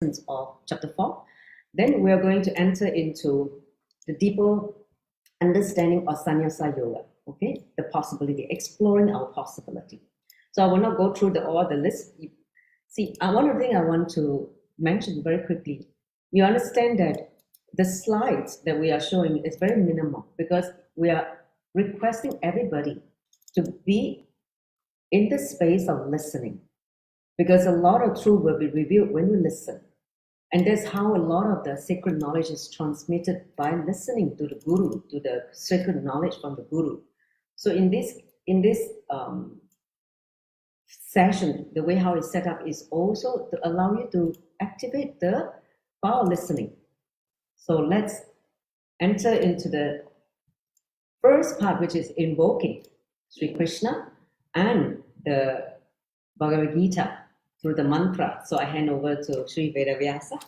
of chapter 4. Then we are going to enter into the deeper understanding of Sannyasa Yoga, okay? The possibility, exploring our possibility. So I will not go through all the list. See, one of the things I want to mention very quickly, you understand that the slides that we are showing is very minimal because we are requesting everybody to be in the space of listening, because a lot of truth will be revealed when you listen. And that's how a lot of the sacred knowledge is transmitted, by listening to the Guru, to the sacred knowledge from the Guru. So in this session, the way how it's set up is also to allow you to activate the power of listening. So let's enter into the first part, which is invoking Sri Krishna and the Bhagavad Gita through the mantra. So I hand over to Sri Vedavyasa.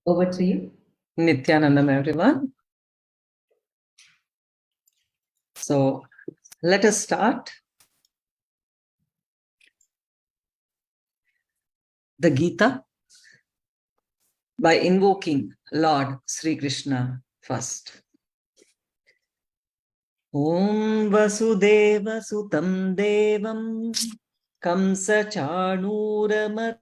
Over to you. Nithyananda, everyone. So let us start the Gita by invoking Lord Sri Krishna first. Om Vasudeva Sutam Devam 𝐶𝐚𝐸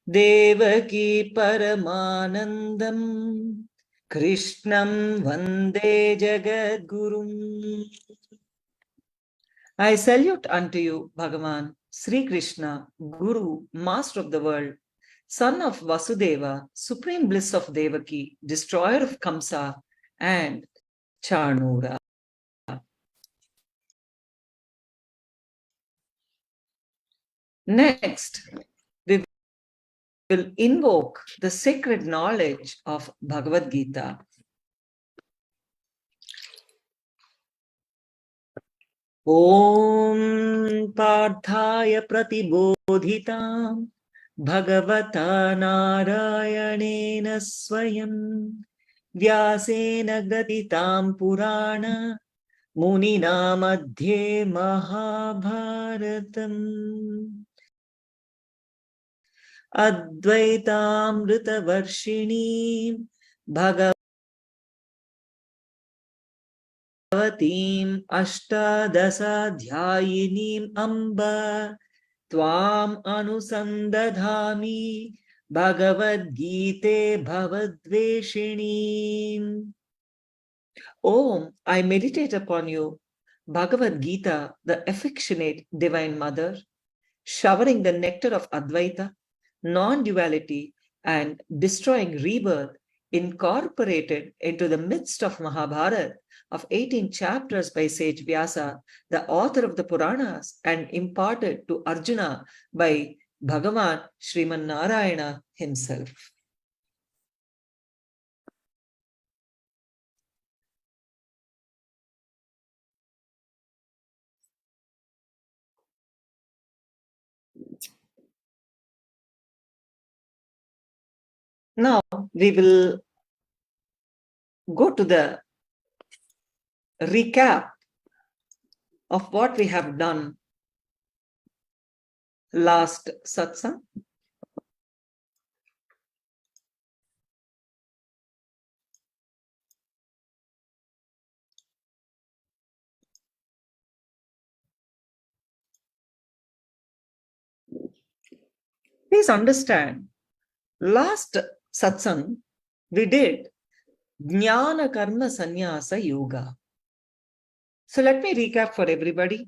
Devaki Paramanandam Krishnam Vande Jagadgurum. I salute unto you, Bhagavan, Sri Krishna, Guru, Master of the world, Son of Vasudeva, Supreme Bliss of Devaki, Destroyer of Kamsa and Chanura. Next, we will invoke the sacred knowledge of Bhagavad Gita. Om Parthaya Pratibodhitam Bhagavata Narayanena Swayam Vyasena Gratitam Purana Munina Madhye Mahabharatam Advaitamrita Varshini Bhagavatim Ashtadasadhyayinim Amba Tvam Anusandadhami Bhagavad Gita Bhavadveshinim. Om, I meditate upon you, Bhagavad Gita, the affectionate Divine Mother, showering the nectar of Advaita, non-duality, and destroying rebirth, incorporated into the midst of Mahabharata of 18 chapters by sage Vyasa, the author of the Puranas, and imparted to Arjuna by Bhagavan Sriman Narayana himself. Now we will go to the recap of what we have done last satsang. Please understand, last satsang we did Jnana Karma Sannyasa Yoga. So let me recap for everybody.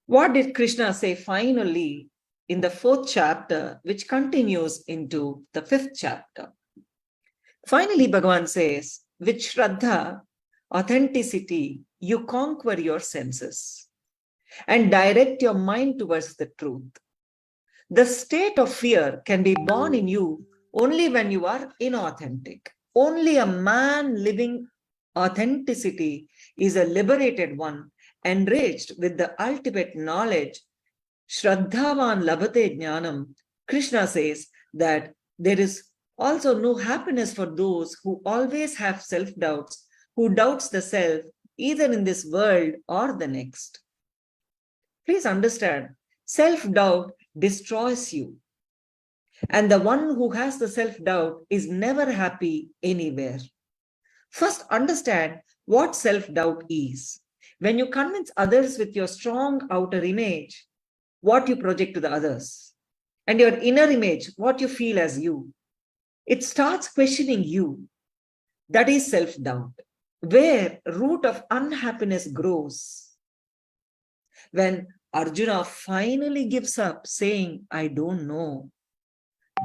What did Krishna say finally in the 4th chapter, which continues into the 5th chapter? Finally, Bhagavan says, with Shraddha, authenticity, you conquer your senses and direct your mind towards the truth. The state of fear can be born in you only when you are inauthentic. Only a man living authenticity is a liberated one, enriched with the ultimate knowledge. Shraddhavan labhate jnanam. Krishna says that there is also no happiness for those who always have self-doubts, who doubts the self, either in this world or the next. Please understand, self-doubt destroys you. And the one who has the self-doubt is never happy anywhere. First, understand what self-doubt is. When you convince others with your strong outer image, what you project to the others, and your inner image, what you feel as you, it starts questioning you. That is self-doubt, where root of unhappiness grows. When Arjuna finally gives up saying, I don't know,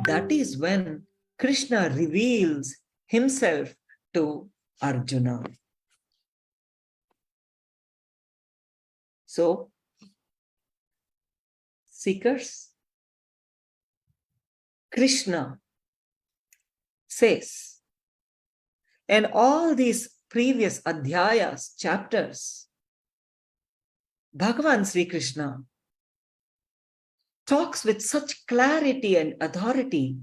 that is when Krishna reveals himself to Arjuna. So, seekers, Krishna says, and all these previous adhyayas, chapters, Bhagavan Sri Krishna talks with such clarity and authority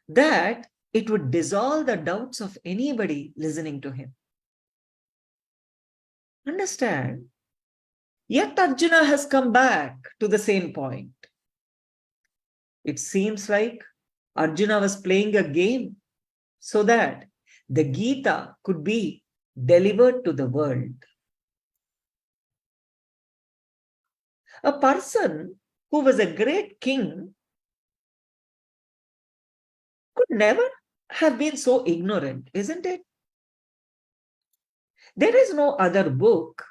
that it would dissolve the doubts of anybody listening to him. Understand? Yet Arjuna has come back to the same point. It seems like Arjuna was playing a game so that the Gita could be delivered to the world. A person who was a great king could never have been so ignorant, isn't it? There is no other book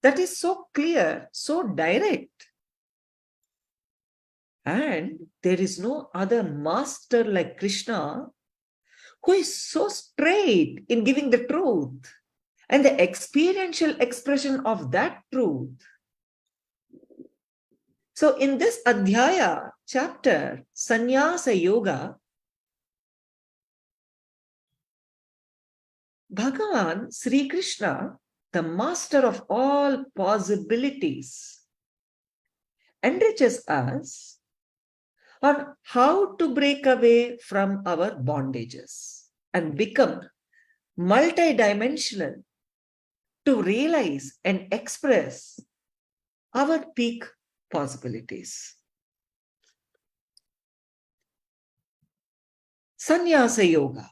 that is so clear, so direct. And there is no other master like Krishna who is so straight in giving the truth and the experiential expression of that truth. So in this Adhyaya chapter, Sannyasa Yoga, Bhagavan Sri Krishna, the master of all possibilities, enriches us on how to break away from our bondages and become multidimensional to realize and express our peak possibilities. Sannyasa Yoga.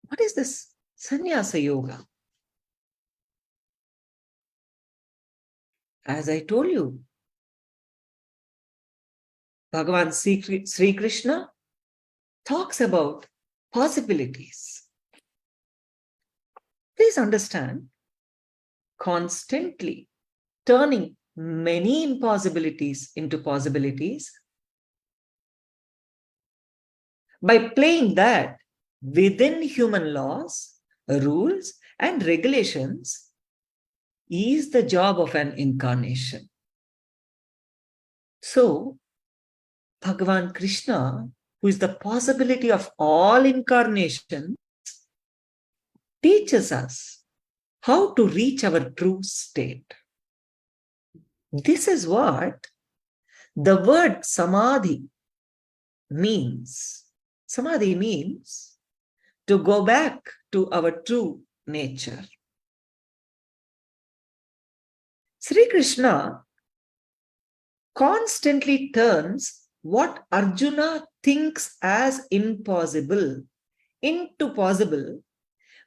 What is this Sannyasa Yoga? As I told you, Bhagavan Sri Krishna talks about possibilities. Please understand, constantly turning many impossibilities into possibilities by playing that within human laws, rules, and regulations is the job of an incarnation. So, Bhagavan Krishna, who is the possibility of all incarnations, teaches us how to reach our true state. This is what the word samadhi means. Samadhi means to go back to our true nature. Sri Krishna constantly turns what Arjuna thinks as impossible into possible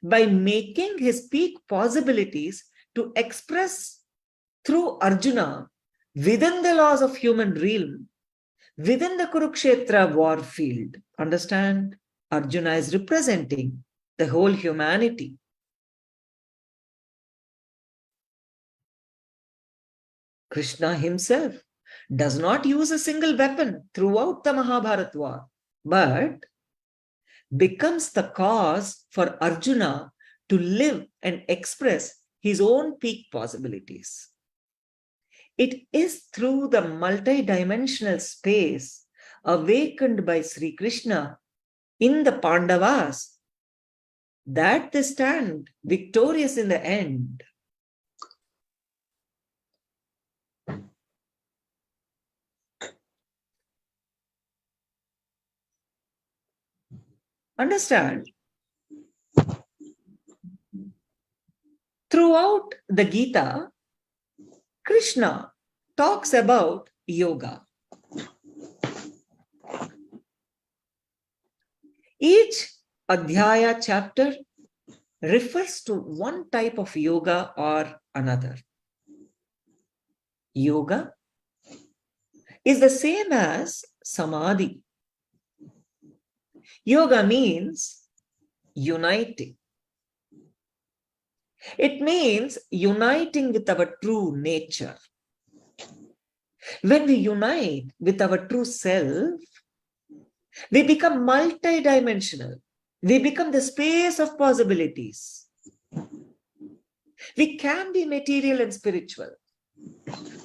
by making his peak possibilities to express through Arjuna within the laws of human realm, within the Kurukshetra war field. Understand? Arjuna is representing the whole humanity. Krishna himself does not use a single weapon throughout the Mahabharata war, but becomes the cause for Arjuna to live and express his own peak possibilities. It is through the multidimensional space awakened by Sri Krishna in the Pandavas that they stand victorious in the end. Understand? Throughout the Gita, Krishna talks about yoga. Each Adhyaya chapter refers to one type of yoga or another. Yoga is the same as samadhi. Yoga means uniting. It means uniting with our true nature. When we unite with our true self, we become multidimensional. We become the space of possibilities. We can be material and spiritual.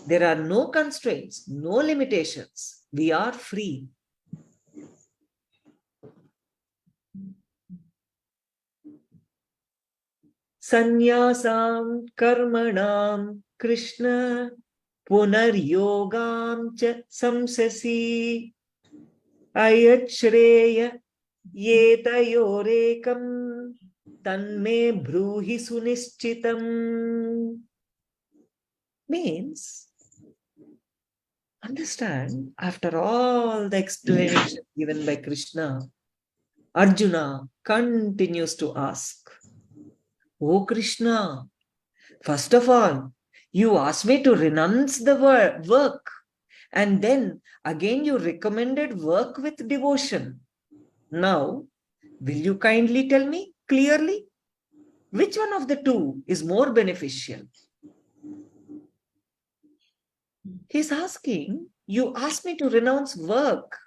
There are no constraints, no limitations. We are free. Sannyasam karmanam Krishna punaryogam cha samsasi ayachreya 𝐿𝐬𝐢𝐴𝐵𝐴𝐻 tanme bruhi sunischitam. Means, understand, after all the explanation given by Krishna, Arjuna continues to ask, "Oh Krishna, first of all, you asked me to renounce the work, and then again you recommended work with devotion. Now, will you kindly tell me clearly which one of the two is more beneficial?" He's asking, you asked me to renounce work.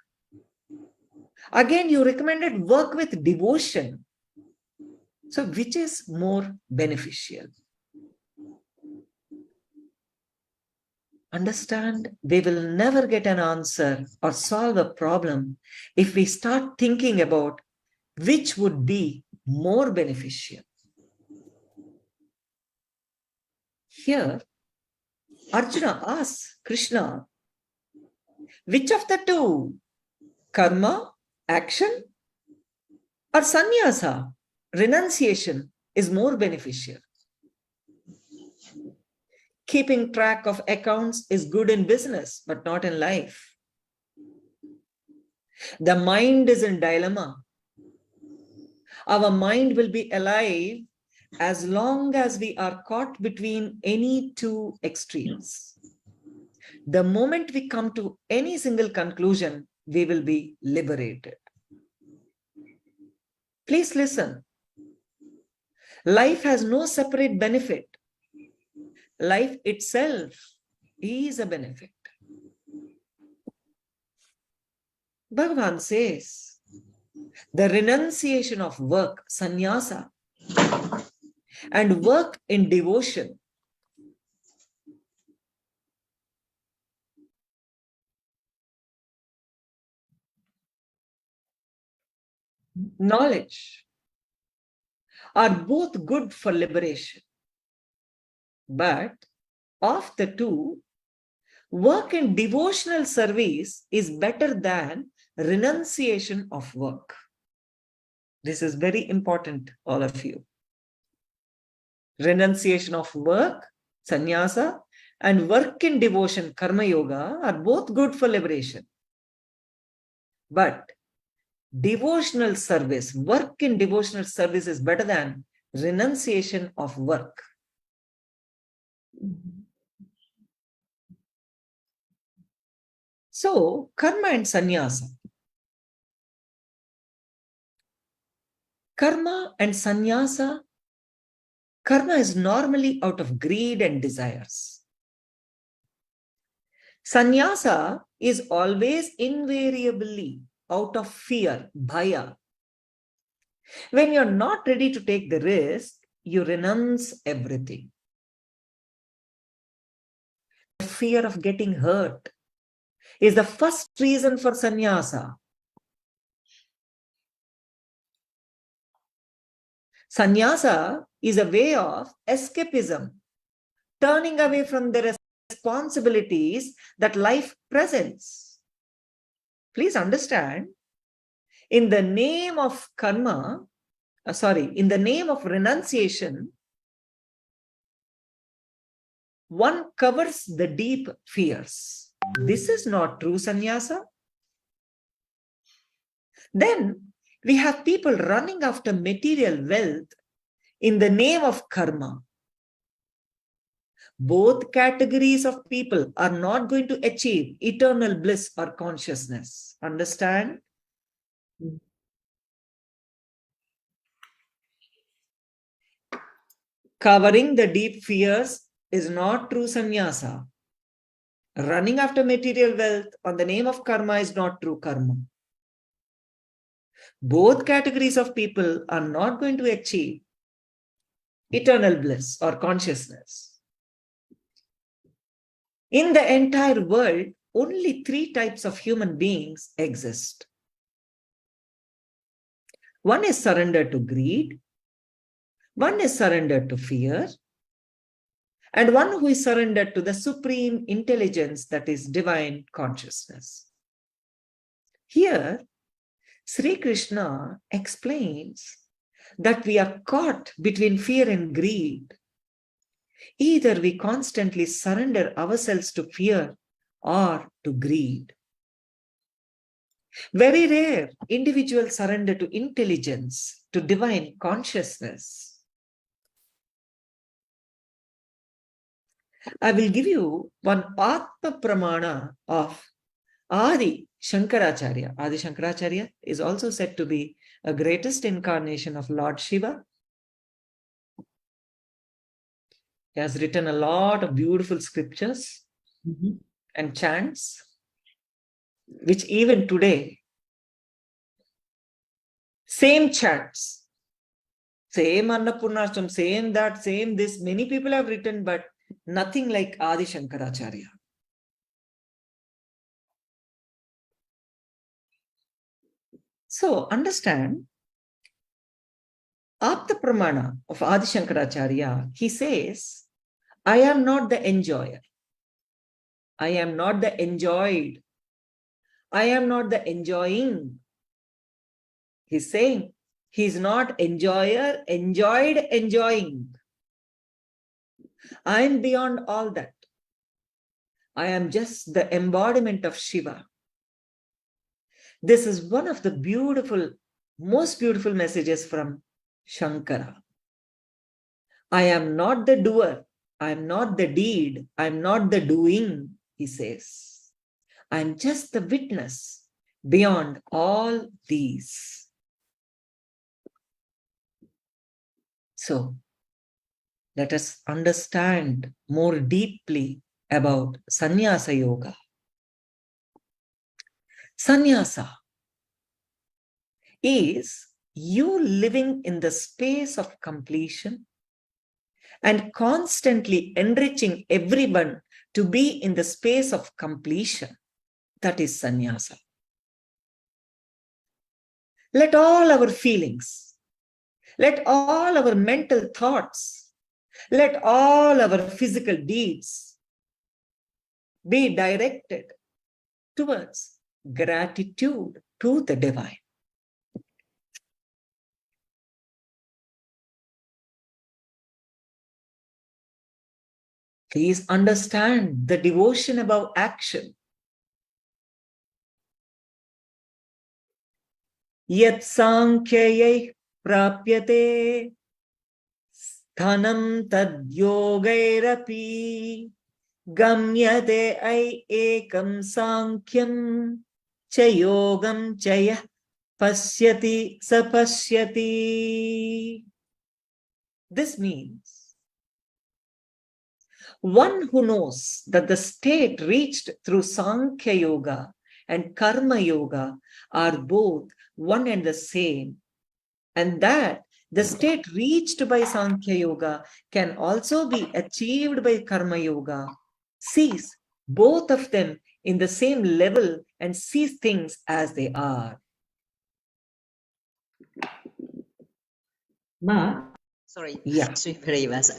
Again, you recommended work with devotion. So which is more beneficial? Understand, we will never get an answer or solve a problem if we start thinking about which would be more beneficial. Here, Arjuna asks Krishna, which of the two, karma, action, or sannyasa, renunciation, is more beneficial? Keeping track of accounts is good in business, but not in life. The mind is in dilemma. Our mind will be alive as long as we are caught between any two extremes. The moment we come to any single conclusion, we will be liberated. Please listen. Life has no separate benefit. Life itself is a benefit. Bhagavan says, the renunciation of work, sannyasa, and work in devotion knowledge are both good for liberation. But of the two, work in devotional service is better than renunciation of work. This is very important, all of you. Renunciation of work, sannyasa, and work in devotion, karma yoga, are both good for liberation. But devotional service, work in devotional service is better than renunciation of work. So, karma and sannyasa. Karma and sannyasa, karma is normally out of greed and desires. Sannyasa is always invariably out of fear, bhaya. When you're not ready to take the risk, you renounce everything. The fear of getting hurt is the first reason for sannyasa. Sannyasa is a way of escapism, turning away from the responsibilities that life presents. Please understand, in the name of karma, in the name of renunciation, one covers the deep fears. This is not true sannyasa. Then we have people running after material wealth in the name of karma. Both categories of people are not going to achieve eternal bliss or consciousness. Understand? Covering the deep fears is not true sannyasa. Running after material wealth on the name of karma is not true karma. Both categories of people are not going to achieve eternal bliss or consciousness. In the entire world, only 3 types of human beings exist. One is surrender to greed, one is surrender to fear, and one who is surrendered to the supreme intelligence that is divine consciousness. Here, Sri Krishna explains that we are caught between fear and greed. Either we constantly surrender ourselves to fear or to greed. Very rare individuals surrender to intelligence, to divine consciousness. I will give you one Atma Pramana of Adi Shankaracharya. Adi Shankaracharya is also said to be a greatest incarnation of Lord Shiva. He has written a lot of beautiful scriptures and chants, which even today, same chants, same Annapurnashtam, same that, same this, many people have written, but nothing like Adi Shankaracharya. So understand, Apta Pramana of Adi Shankaracharya, he says, I am not the enjoyer. I am not the enjoyed. I am not the enjoying. He's saying he's not enjoyer, enjoyed, enjoying. I am beyond all that. I am just the embodiment of Shiva. This is one of the beautiful, most beautiful messages from Shankara. I am not the doer. I am not the deed. I am not the doing, he says. I am just the witness beyond all these. So, let us understand more deeply about Sannyasa Yoga. Sannyasa is you living in the space of completion and constantly enriching everyone to be in the space of completion. That is sannyasa. Let all our feelings, let all our mental thoughts, let all our physical deeds be directed towards gratitude to the divine. Please understand the devotion above action. 𝐿𝐿 prapyate sthanam tad yogairapi gamyate ekam sankyam cha yogam chaya pasyati sapashyati. This means one who knows that the state reached through Sankhya Yoga and Karma Yoga are both one and the same, and that the state reached by Sankhya Yoga can also be achieved by Karma Yoga, sees both of them in the same level and sees things as they are. Ma? Sorry, Yeah.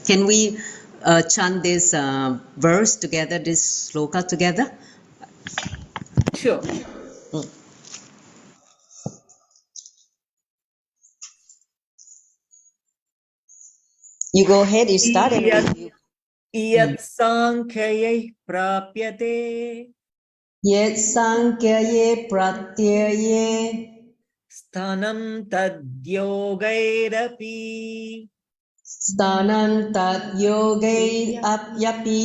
Can we chant this verse together, this sloka together? Sure. You go ahead, you start. And Yat Sankhya Prapyate 𝐿 Pratyaye Sthanam Tad Yogairapi Sthanam Tat Yogairapi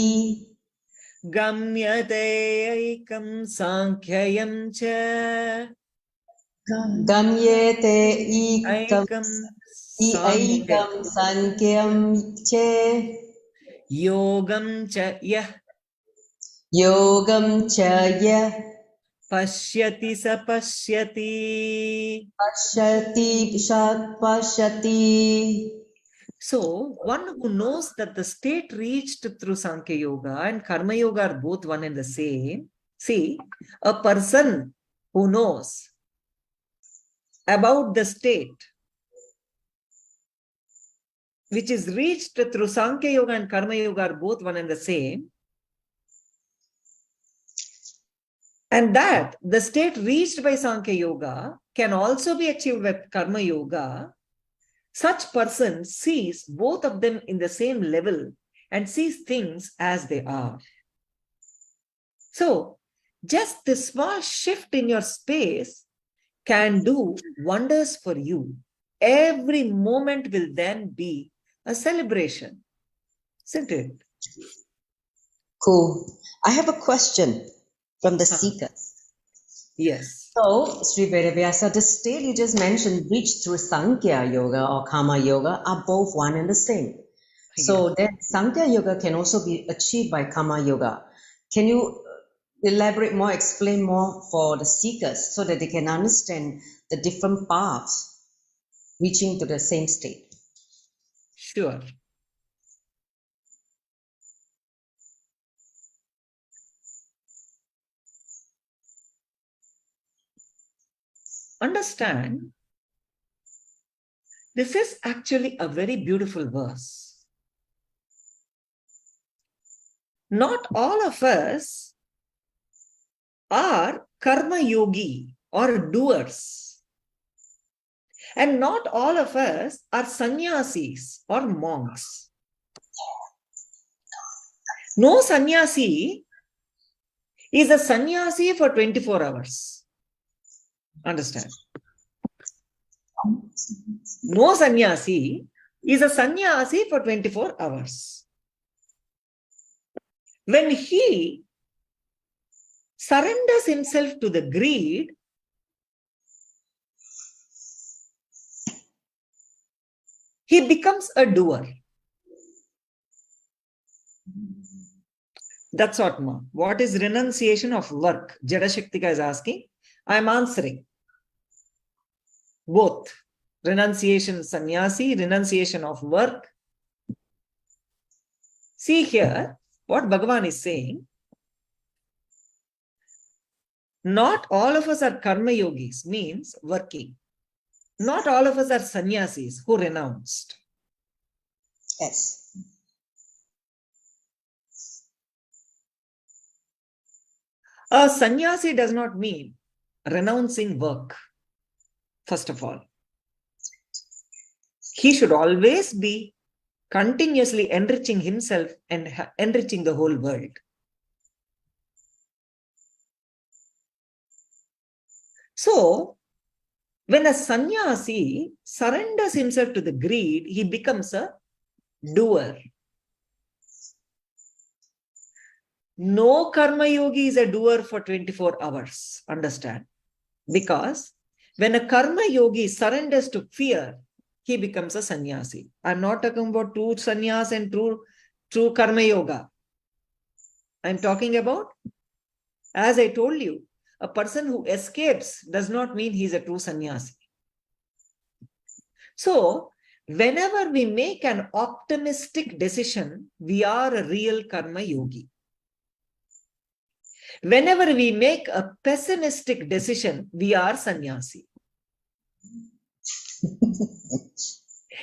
Gamyate Ekam Sankhya Gamyete Ekam Sankhya Ekam Sankhya 𝐃𝐸 Yogam Cha Yah Yogam 𝐃𝐸 Pashyati Sapashyati. Pashyati Pashyati. So, one who knows that the state reached through Sankhya Yoga and Karma Yoga are both one and the same. See, a person who knows about the state which is reached through Sankhya Yoga and Karma Yoga are both one and the same, and that the state reached by Sankhya Yoga can also be achieved with Karma Yoga, such person sees both of them in the same level and sees things as they are. So, just this small shift in your space can do wonders for you. Every moment will then be a celebration, isn't it? Cool. I have a question from the seeker. Yes. So, Sri Vedavyasa, the state you just mentioned, reached through Sankhya Yoga or Karma Yoga, are both one and the same. So then Sankhya Yoga can also be achieved by Karma Yoga. Can you elaborate more, explain more for the seekers so that they can understand the different paths reaching to the same state? Sure. Understand, this is actually a very beautiful verse. Not all of us are karma yogi or doers. And not all of us are sannyasis or monks. No sannyasi is a sannyasi for 24 hours. Understand? No sannyasi is a sannyasi for 24 hours. When he surrenders himself to the greed, he becomes a doer. That's what, ma. What is renunciation of work? Jadashaktika is asking. I am answering. Both. Renunciation sannyasi, renunciation of work. See here, what Bhagavan is saying. Not all of us are karma yogis, means working. Not all of us are sannyasis who renounced. Yes. A sannyasi does not mean renouncing work, first of all. He should always be continuously enriching himself and enriching the whole world. So, when a sannyasi surrenders himself to the greed, he becomes a doer. No karma yogi is a doer for 24 hours. Understand? Because when a karma yogi surrenders to fear, he becomes a sannyasi. I'm not talking about true sannyas and true karma yoga. I'm talking about, as I told you, a person who escapes does not mean he's a true sannyasi. So, whenever we make an optimistic decision, we are a real karma yogi. Whenever we make a pessimistic decision, we are sannyasi.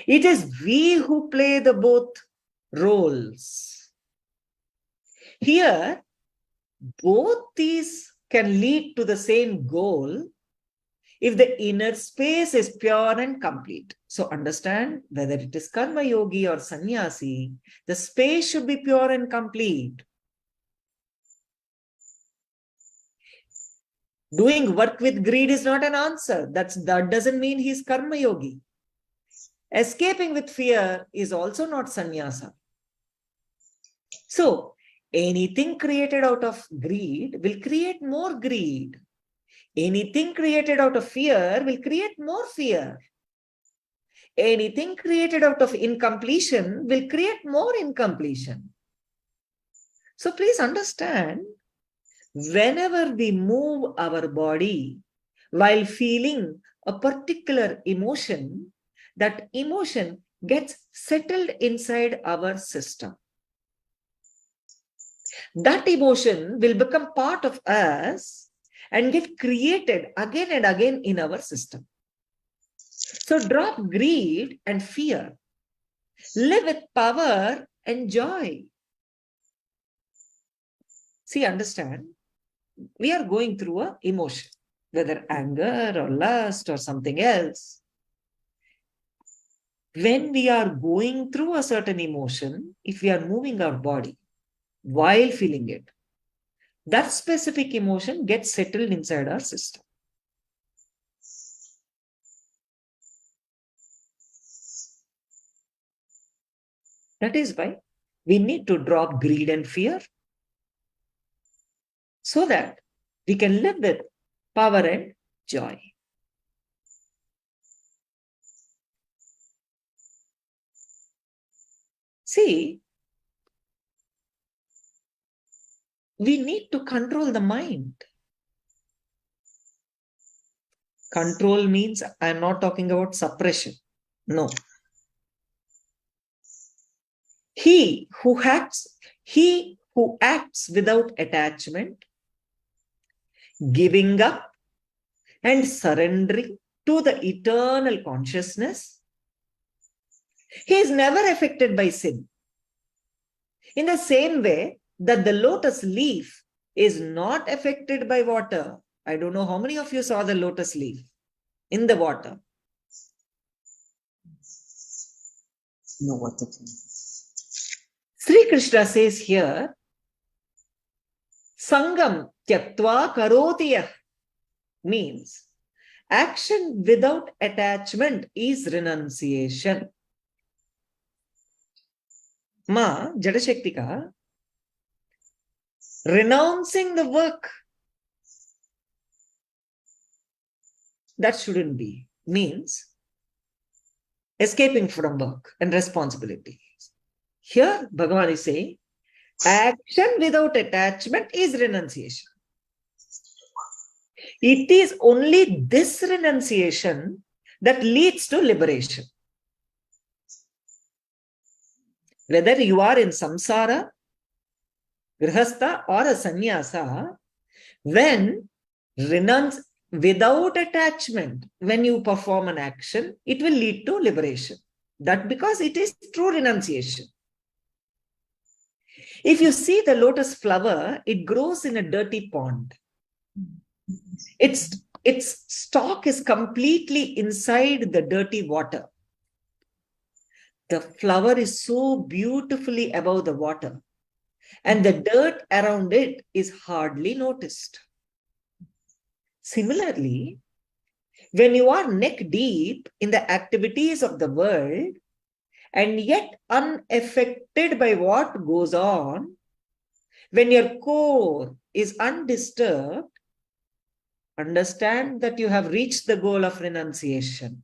It is we who play the both roles. Here, both these can lead to the same goal if the inner space is pure and complete. So understand, whether it is karma yogi or sannyasi, the space should be pure and complete. Doing work with greed is not an answer. That doesn't mean he's karma yogi. Escaping with fear is also not sannyasa. So, anything created out of greed will create more greed. Anything created out of fear will create more fear. Anything created out of incompletion will create more incompletion. So please understand, whenever we move our body while feeling a particular emotion, that emotion gets settled inside our system. That emotion will become part of us and get created again and again in our system. So drop greed and fear. Live with power and joy. See, understand, we are going through an emotion, whether anger or lust or something else. When we are going through a certain emotion, if we are moving our body while feeling it, that specific emotion gets settled inside our system. That is why we need to drop greed and fear so that we can live with power and joy. See, we need to control the mind. Control means I am not talking about suppression. No. He who acts without attachment, giving up and surrendering to the eternal consciousness, he is never affected by sin. In the same way that the lotus leaf is not affected by water. I don't know how many of you saw the lotus leaf in the water. No water. Sri Krishna says here, Sangam tyaktva karotiyah means action without attachment is renunciation. Ma, Jadashaktika, renouncing the work, that shouldn't be, means escaping from work and responsibilities. Here, Bhagavan is saying, action without attachment is renunciation. It is only this renunciation that leads to liberation. Whether you are in samsara, grihastha or a sannyasa, when renounce without attachment, when you perform an action, it will lead to liberation. That because it is true renunciation. If you see the lotus flower, it grows in a dirty pond. Its stalk is completely inside the dirty water. The flower is so beautifully above the water, and the dirt around it is hardly noticed. Similarly, when you are neck deep in the activities of the world and yet unaffected by what goes on, when your core is undisturbed, understand that you have reached the goal of renunciation.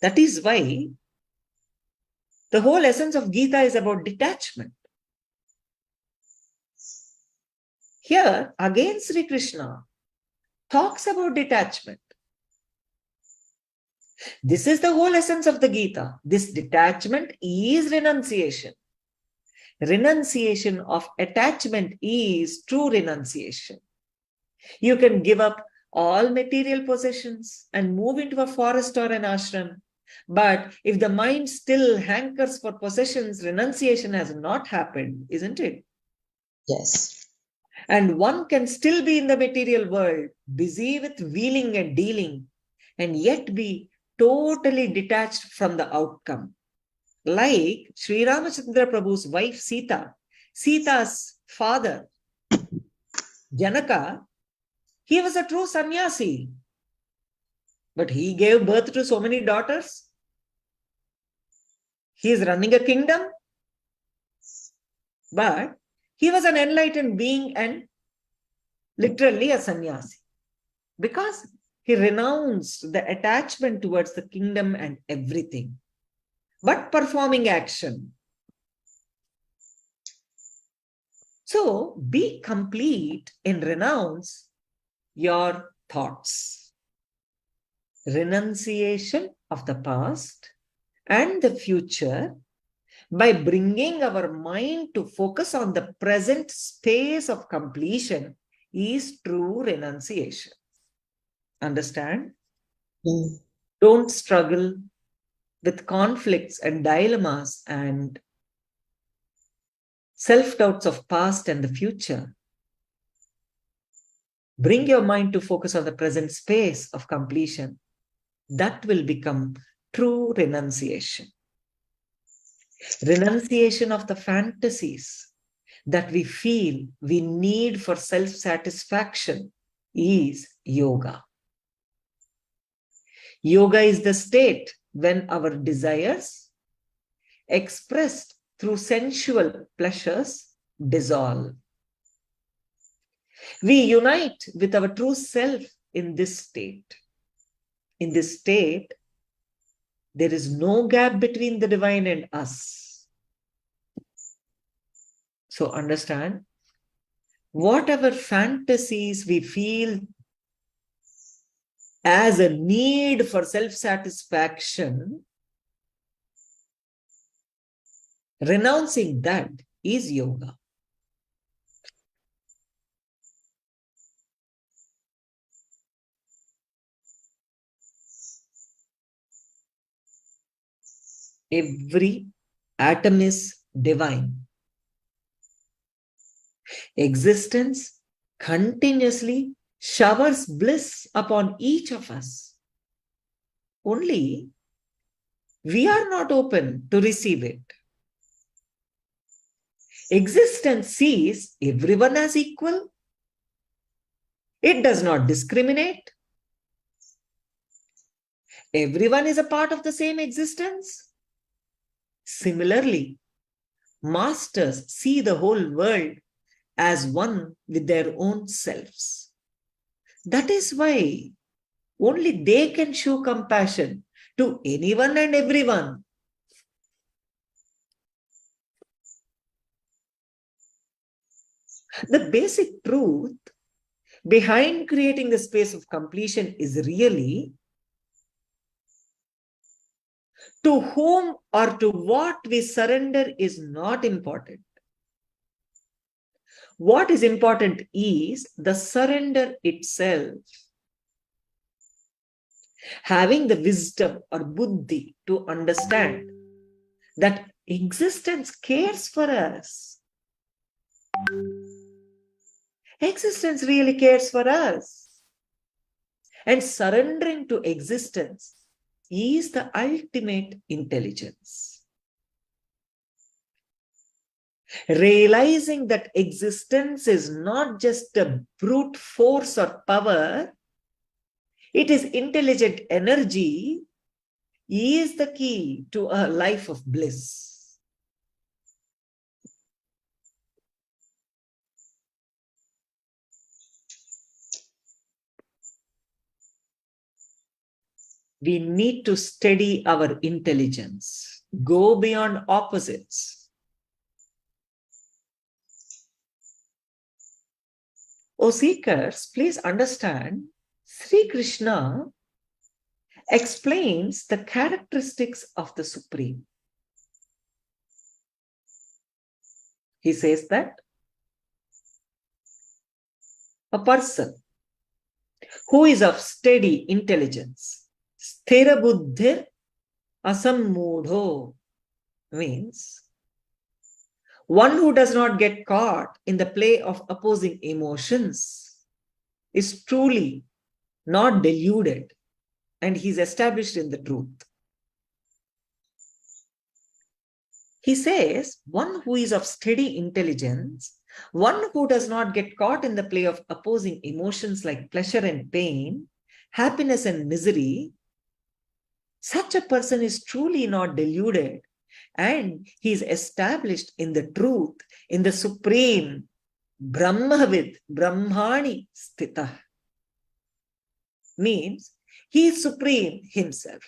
That is why the whole essence of Gita is about detachment. Here, again, Sri Krishna talks about detachment. This is the whole essence of the Gita. This detachment is renunciation. Renunciation of attachment is true renunciation. You can give up all material possessions and move into a forest or an ashram. But if the mind still hankers for possessions, renunciation has not happened, isn't it? Yes. And one can still be in the material world, busy with wheeling and dealing, and yet be totally detached from the outcome. Like Sri Ramachandra Prabhu's wife Sita, Sita's father, Janaka, he was a true sannyasi. But he gave birth to so many daughters. He is running a kingdom. But he was an enlightened being and literally a sannyasi. Because he renounced the attachment towards the kingdom and everything, but performing action. So be complete and renounce your thoughts. Renunciation of the past and the future by bringing our mind to focus on the present space of completion is true renunciation. Understand? Don't struggle with conflicts and dilemmas and self-doubts of past and the future. Bring your mind to focus on the present space of completion. That will become true renunciation. Renunciation of the fantasies that we feel we need for self-satisfaction is yoga. Yoga is the state when our desires, expressed through sensual pleasures, dissolve. We unite with our true self in this state. In this state, there is no gap between the divine and us. So understand, whatever fantasies we feel as a need for self-satisfaction, renouncing that is yoga. Every atom is divine. Existence continuously showers bliss upon each of us. Only we are not open to receive it. Existence sees everyone as equal. It does not discriminate. Everyone is a part of the same existence. Similarly, masters see the whole world as one with their own selves. That is why only they can show compassion to anyone and everyone. The basic truth behind creating the space of completion is really to whom or to what we surrender is not important. What is important is the surrender itself. Having the wisdom or buddhi to understand that existence cares for us. Existence really cares for us. And surrendering to existence is the ultimate intelligence. Realizing that existence is not just a brute force or power, it is intelligent energy, is the key to a life of bliss. We need to steady our intelligence, go beyond opposites. O seekers, please understand, Sri Krishna explains the characteristics of the Supreme. He says that a person who is of steady intelligence, sthira buddhir asammudho, means One who does not get caught in the play of opposing emotions is truly not deluded, and he's established in the truth. He says, one who is of steady intelligence, one who does not get caught in the play of opposing emotions like pleasure and pain, happiness and misery, such a person is truly not deluded, and he is established in the truth, in the supreme Brahmavid, Brahmani Sthitah. Means he is supreme himself.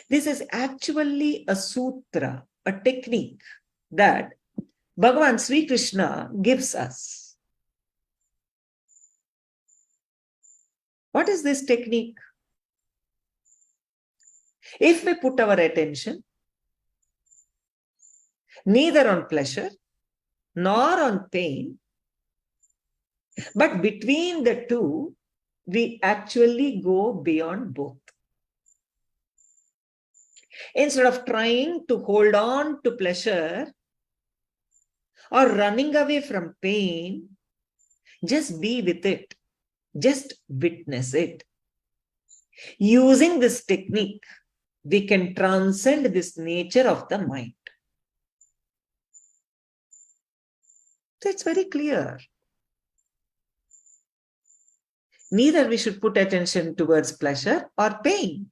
This is actually a sutra, a technique that Bhagavan Sri Krishna gives us. What is this technique? If we put our attention neither on pleasure nor on pain, but between the two, we actually go beyond both. Instead of trying to hold on to pleasure or running away from pain, just be with it. Just witness it. Using this technique, we can transcend this nature of the mind. So it's very clear. Neither we should put attention towards pleasure or pain.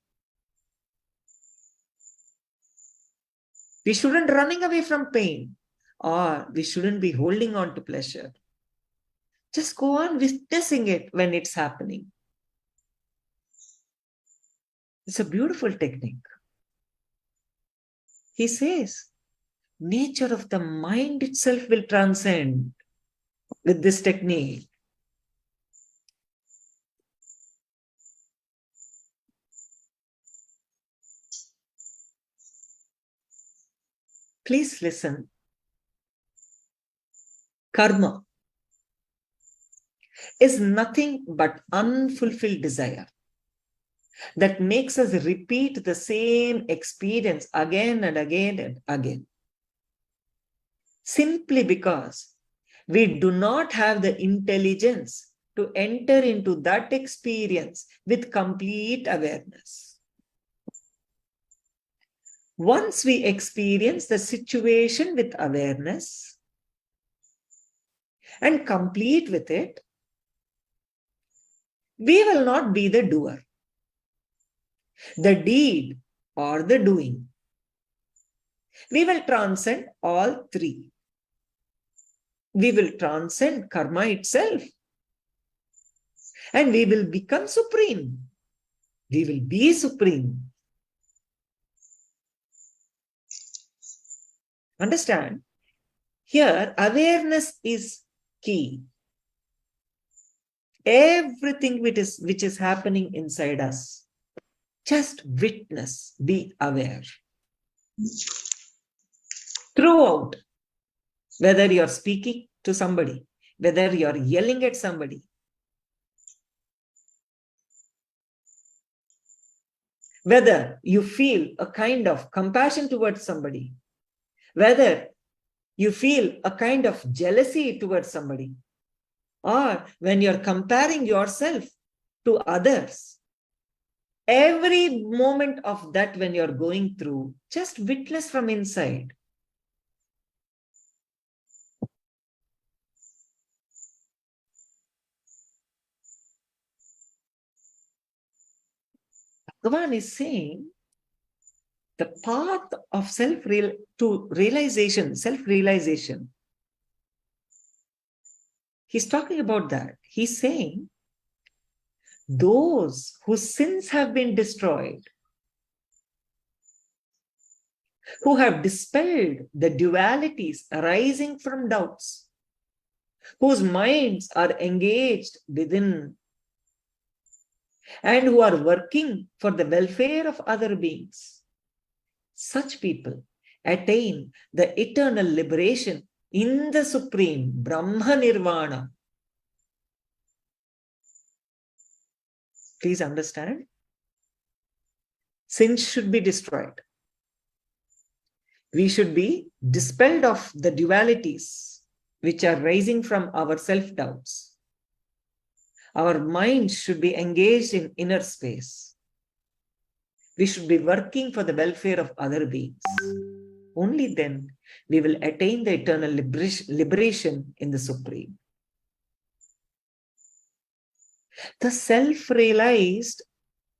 We shouldn't running away from pain, or we shouldn't be holding on to pleasure. Just go on witnessing it when it's happening. It's a beautiful technique. He says, nature of the mind itself will transcend with this technique. Please listen. Karma is nothing but unfulfilled desire that makes us repeat the same experience again and again and again. Simply because we do not have the intelligence to enter into that experience with complete awareness. Once we experience the situation with awareness and complete with it, we will not be the doer, the deed, or the doing. We will transcend all three. We will transcend karma itself, and we will become supreme. We will be supreme. Understand? Here, awareness is key. Everything which is happening inside us, just witness, be aware. Throughout, whether you're speaking to somebody, whether you're yelling at somebody, whether you feel a kind of compassion towards somebody, whether you feel a kind of jealousy towards somebody, or when you're comparing yourself to others, every moment of that when you're going through, just witness from inside. Bhagavan is saying the path of self-realization. He's talking about that. He's saying those whose sins have been destroyed, who have dispelled the dualities arising from doubts, whose minds are engaged within, and who are working for the welfare of other beings, such people attain the eternal liberation in the supreme Brahma Nirvana. Please understand. Sins should be destroyed. we should be dispelled of the dualities which are rising from our self-doubts. Our mind should be engaged in inner space. We should be working for the welfare of other beings. Only then we will attain the eternal liberation in the Supreme. The self-realized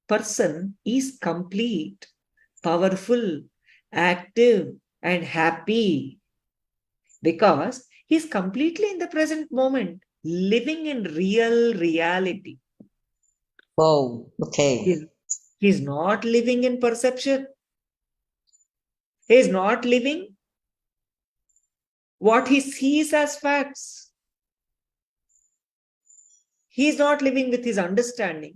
person is complete, powerful, active, and happy because he is completely in the present moment, living in real reality. Whoa, okay. He is not living in perception. He is not living what he sees as facts. He is not living with his understanding.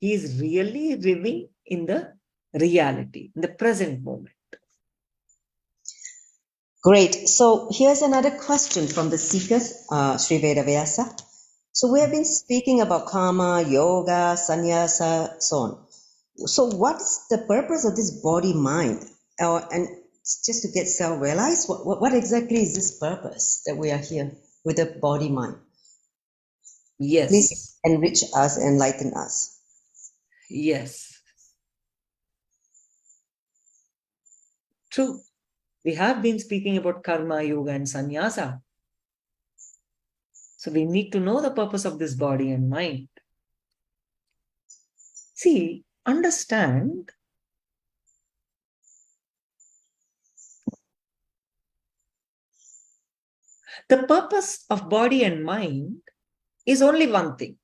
He is really living in the reality, in the present moment. Great. So here's another question from the seekers, Sri Vedavyasa. So we have been speaking about karma, yoga, sannyasa, so on. So what's the purpose of this body-mind? And just to get self-realized, what exactly is this purpose that we are here with the body-mind? Yes. Please enrich us, enlighten us. Yes. True. We have been speaking about karma, yoga, and sannyasa. So we need to know the purpose of this body and mind. See, understand the purpose of body and mind is only one thing.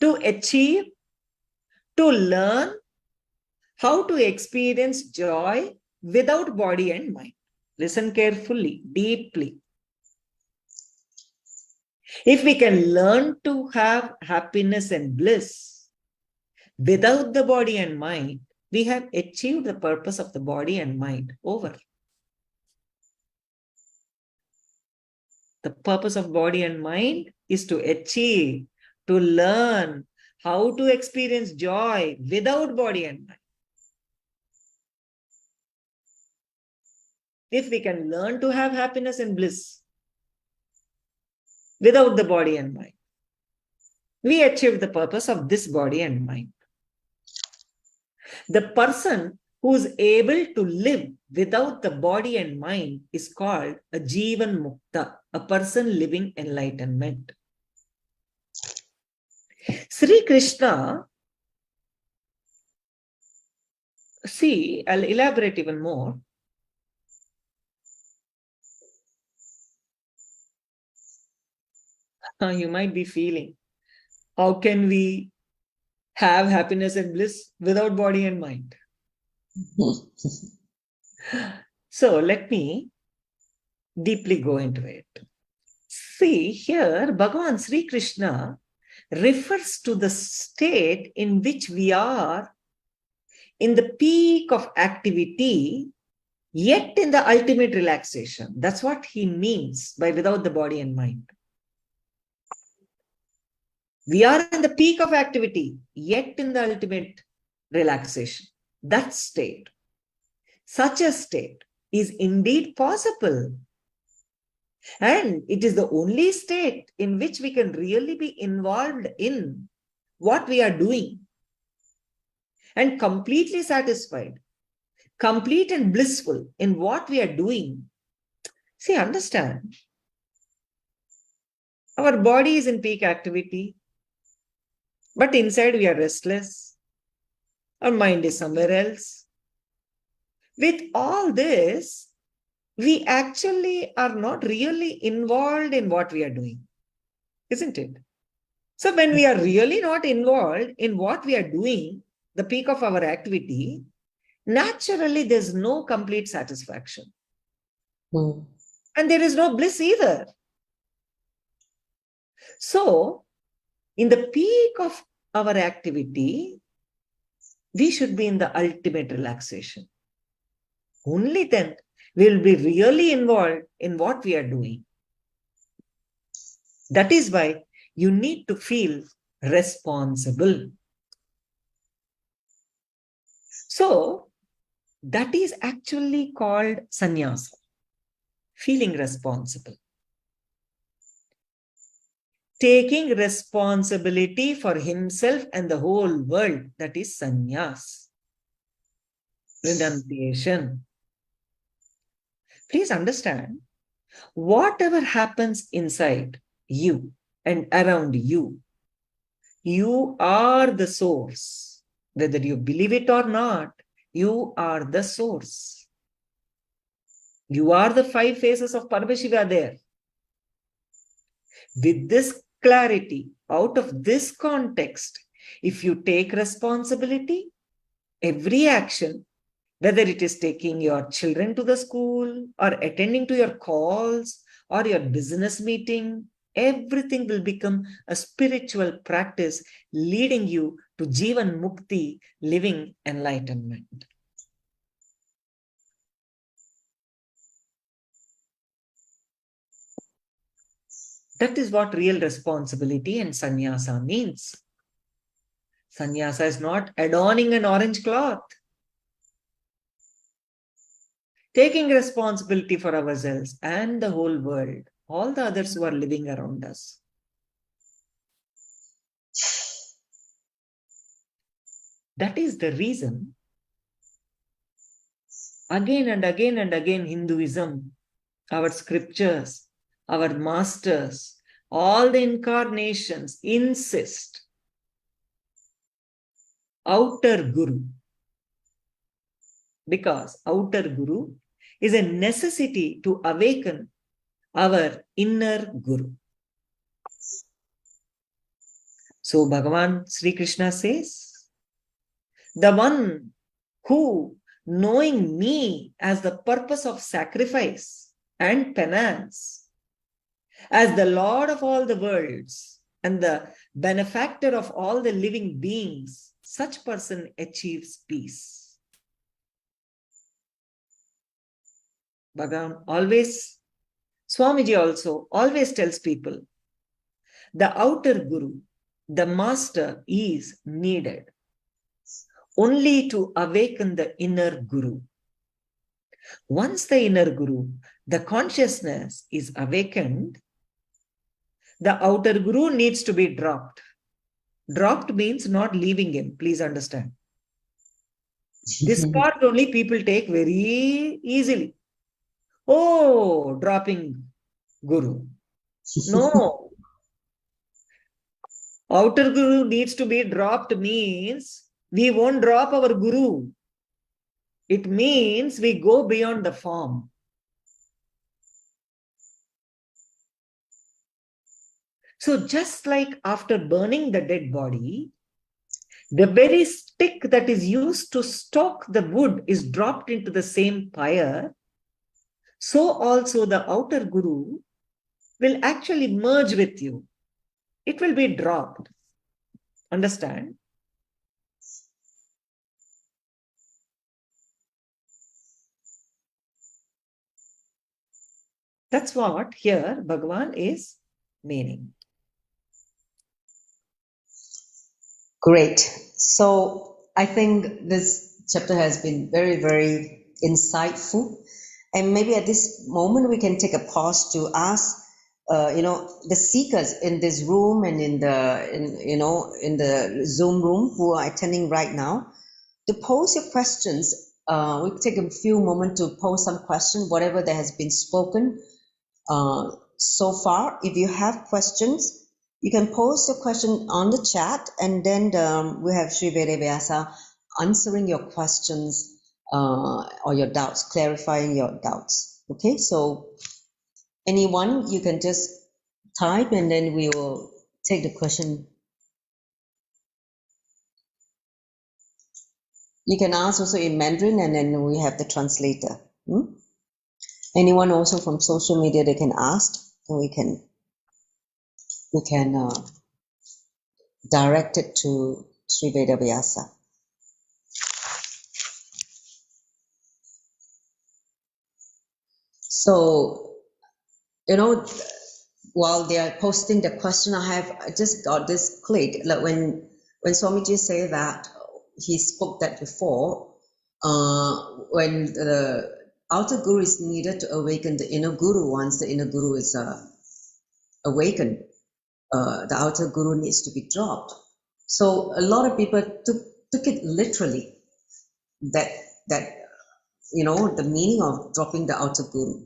To achieve, to learn how to experience joy without body and mind. Listen carefully, deeply. If we can learn to have happiness and bliss without the body and mind, we have achieved the purpose of the body and mind. Over. The purpose of body and mind is to achieve, to learn how to experience joy without body and mind. If we can learn to have happiness and bliss without the body and mind, we achieve the purpose of this body and mind. The person who is able to live without the body and mind is called a Jivan Mukta, a person living enlightenment. Sri Krishna, see, I'll elaborate even more. You might be feeling, how can we have happiness and bliss without body and mind? So let me deeply go into it. See, here Bhagavan Sri Krishna refers to the state in which we are in the peak of activity, yet in the ultimate relaxation. That's what he means by without the body and mind. We are in the peak of activity, yet in the ultimate relaxation. That state, such a state is indeed possible. And it is the only state in which we can really be involved in what we are doing and completely satisfied, complete and blissful in what we are doing. See, understand, our body is in peak activity, but inside we are restless. Our mind is somewhere else. With all this, we actually are not really involved in what we are doing, isn't it? So when we are really not involved in what we are doing, the peak of our activity, naturally there's no complete satisfaction. And there is no bliss either. So, in the peak of our activity, we should be in the ultimate relaxation. Only then we will be really involved in what we are doing. That is why you need to feel responsible. So, That is actually called sannyasa, feeling responsible. Taking responsibility for himself and the whole world, that is sannyas, renunciation. Please understand, whatever happens inside you and around you, you are the source. Whether you believe it or not, you are the source. You are the 5 faces of Paramashiva there. With this clarity, out of this context, if you take responsibility, every action, whether it is taking your children to the school or attending to your calls or your business meeting, everything will become a spiritual practice leading you to Jivan Mukti, living enlightenment. That is what real responsibility and sannyasa means. Sannyasa is not adorning an orange cloth. Taking responsibility for ourselves and the whole world, all the others who are living around us. That is the reason, again and again and again, Hinduism, our scriptures, our masters, all the incarnations insist outer guru, because outer guru is a necessity to awaken our inner guru. So Bhagavan Sri Krishna says, the one who, knowing me as the purpose of sacrifice and penance, as the Lord of all the worlds and the benefactor of all the living beings, such person achieves peace. Bhagavan always, Swamiji also always tells people, the outer guru, the master is needed only to awaken the inner guru. Once the inner guru, the consciousness is awakened, the outer guru needs to be dropped. Dropped means not leaving him, please understand. This part only people take very easily. Oh, dropping guru. No. Outer guru needs to be dropped means we won't drop our guru. It means we go beyond the form. So just like after burning the dead body, the very stick that is used to stoke the wood is dropped into the same fire, so also the outer guru will actually merge with you. It will be dropped. Understand? That's what here Bhagavan is meaning. Great. So I think this chapter has been very, very insightful. And maybe at this moment we can take a pause to ask, the seekers in this room and in the Zoom room who are attending right now, to pose your questions. We'll take a few moments to pose some questions, whatever that has been spoken so far. If you have questions, you can post your question on the chat, and then we have Sri Vedavyasa answering your questions or your doubts, clarifying your doubts. Okay, so anyone, you can just type and then we will take the question. You can ask also in Mandarin and then we have the translator. Anyone also from social media, they can ask, and we can direct it to Sri Vedavyasa. So, while they are posting the question, I just got this click. Like when Swamiji said that he spoke that before, when the outer guru is needed to awaken the inner guru, once the inner guru is awakened, the outer guru needs to be dropped. So a lot of people took it literally, that the meaning of dropping the outer guru.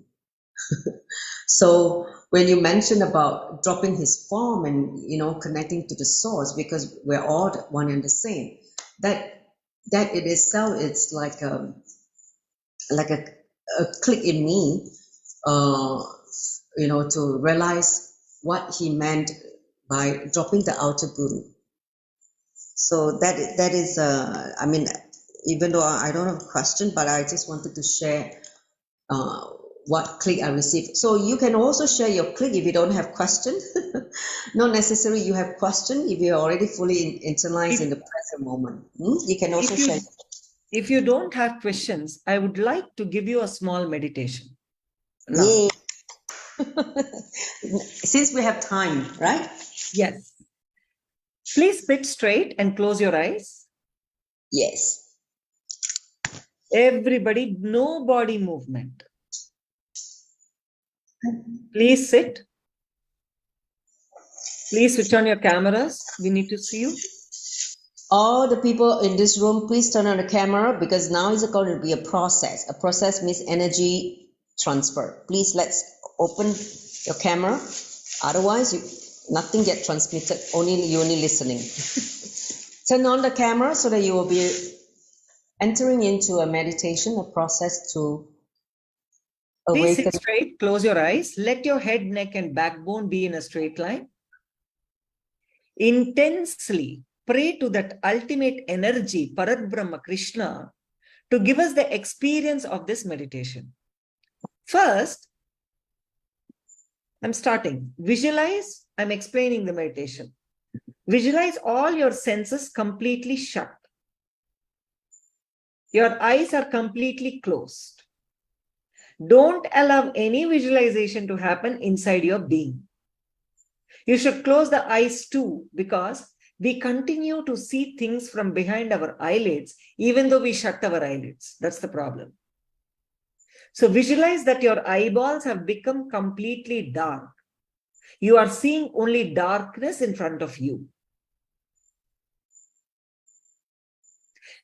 So when you mention about dropping his form and connecting to the source, because we're all one and the same, that it itself, it's like a click in me, to realize what he meant by dropping the outer guru. So that is, I mean, even though I don't have a question, but I just wanted to share what click I received. So you can also share your click if you don't have question. Not necessarily you have question if you're already fully internalized in the present moment. You can also share. If you don't have questions, I would like to give you a small meditation. Now. Yay. Since we have time, right? Yes. Please sit straight and close your eyes. Yes. Everybody, no body movement. Please sit. Please switch on your cameras. We need to see you. All the people in this room, please turn on the camera, because now is going to be a process. A process means energy transfer. Please, let's open your camera. Otherwise, nothing get transmitted. You're only listening. Turn on the camera so that you will be entering into a meditation, a process to Please awaken. sit straight, close your eyes. Let your head, neck, and backbone be in a straight line. Intensely pray to that ultimate energy, Parat Brahma Krishna, to give us the experience of this meditation. First, I'm starting. Visualize, I'm explaining the meditation. Visualize all your senses completely shut. Your eyes are completely closed. Don't allow any visualization to happen inside your being. You should close the eyes too, because we continue to see things from behind our eyelids, even though we shut our eyelids. That's the problem. So visualize that your eyeballs have become completely dark. You are seeing only darkness in front of you.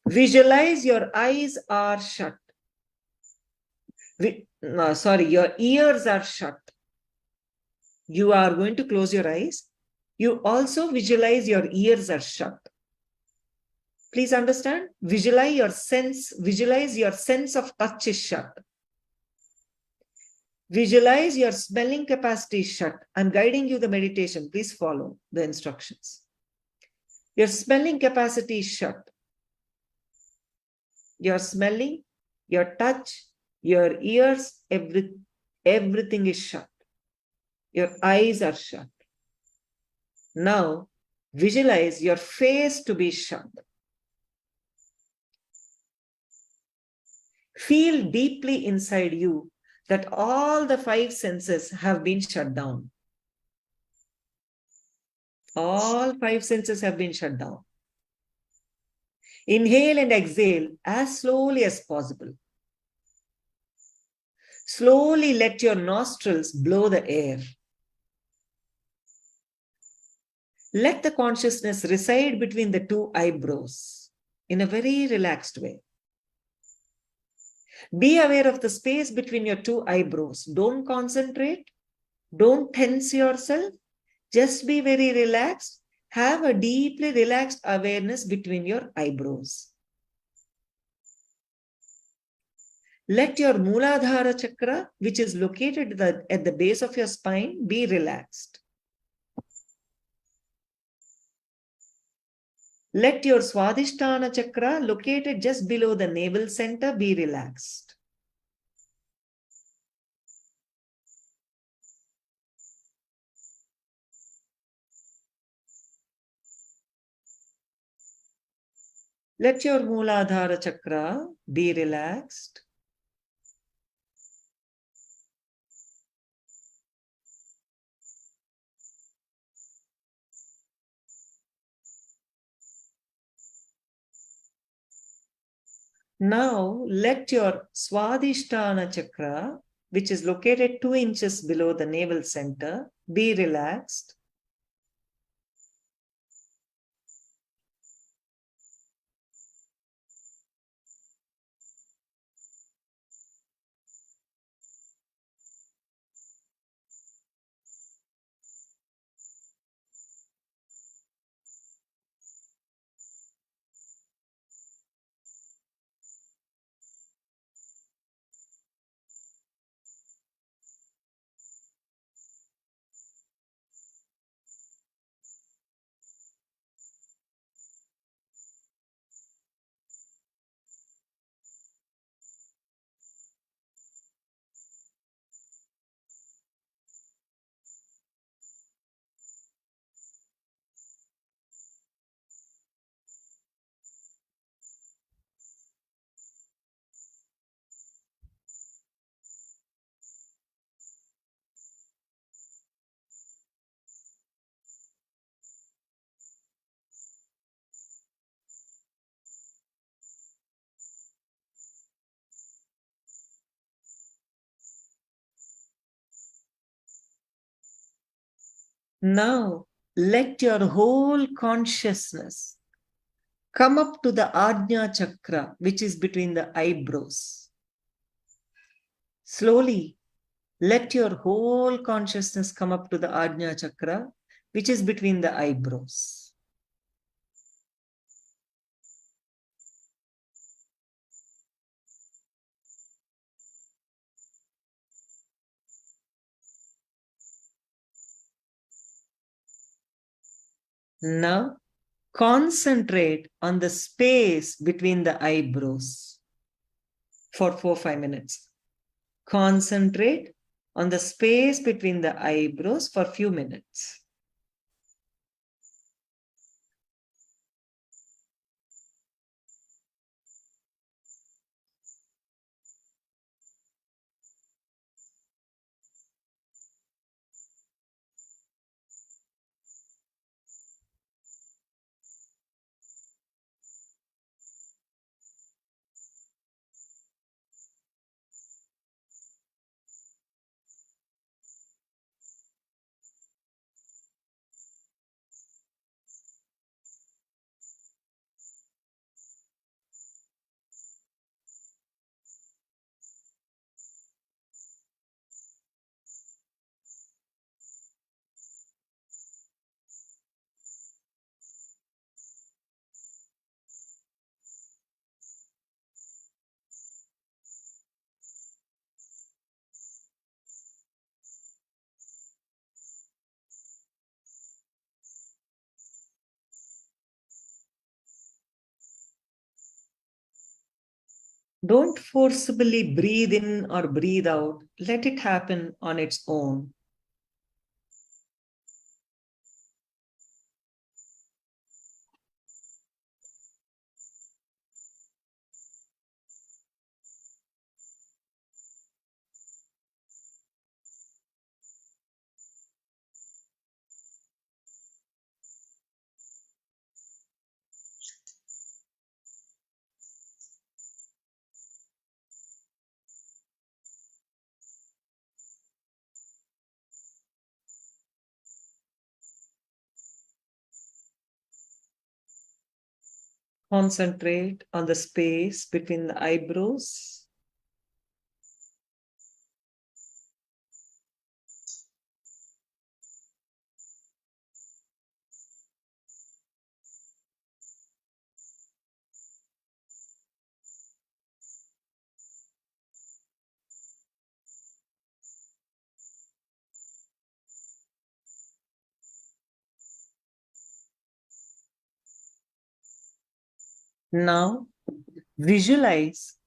Visualize your eyes are shut. Your ears are shut. You are going to close your eyes. You also visualize your ears are shut. Please understand, visualize your sense of touch is shut. Visualize your smelling capacity is shut. I'm guiding you the meditation. Please follow the instructions. Your smelling capacity is shut. Your smelling, your touch, your ears, everything is shut. Your eyes are shut. Now, visualize your face to be shut. Feel deeply inside you that all the five senses have been shut down. All five senses have been shut down. Inhale and exhale as slowly as possible. Slowly let your nostrils blow the air. Let the consciousness reside between the two eyebrows in a very relaxed way. Be aware of the space between your two eyebrows. Don't concentrate. Don't tense yourself. Just be very relaxed. Have a deeply relaxed awareness between your eyebrows. Let your Mooladhara chakra, which is located at the base of your spine, be relaxed. Let your Swadhisthana chakra, located just below the navel center, be relaxed. Let your Mooladhara chakra be relaxed. Now let your Swadhisthana chakra, which is located 2 inches below the navel center, be relaxed. Now let your whole consciousness come up to the Ajna chakra, which is between the eyebrows. Slowly, let your whole consciousness come up to the Ajna chakra, which is between the eyebrows. Now, concentrate on the space between the eyebrows for 4-5 minutes. Concentrate on the space between the eyebrows for a few minutes. Don't forcibly breathe in or breathe out. Let it happen on its own. Concentrate on the space between the eyebrows. Now, visualize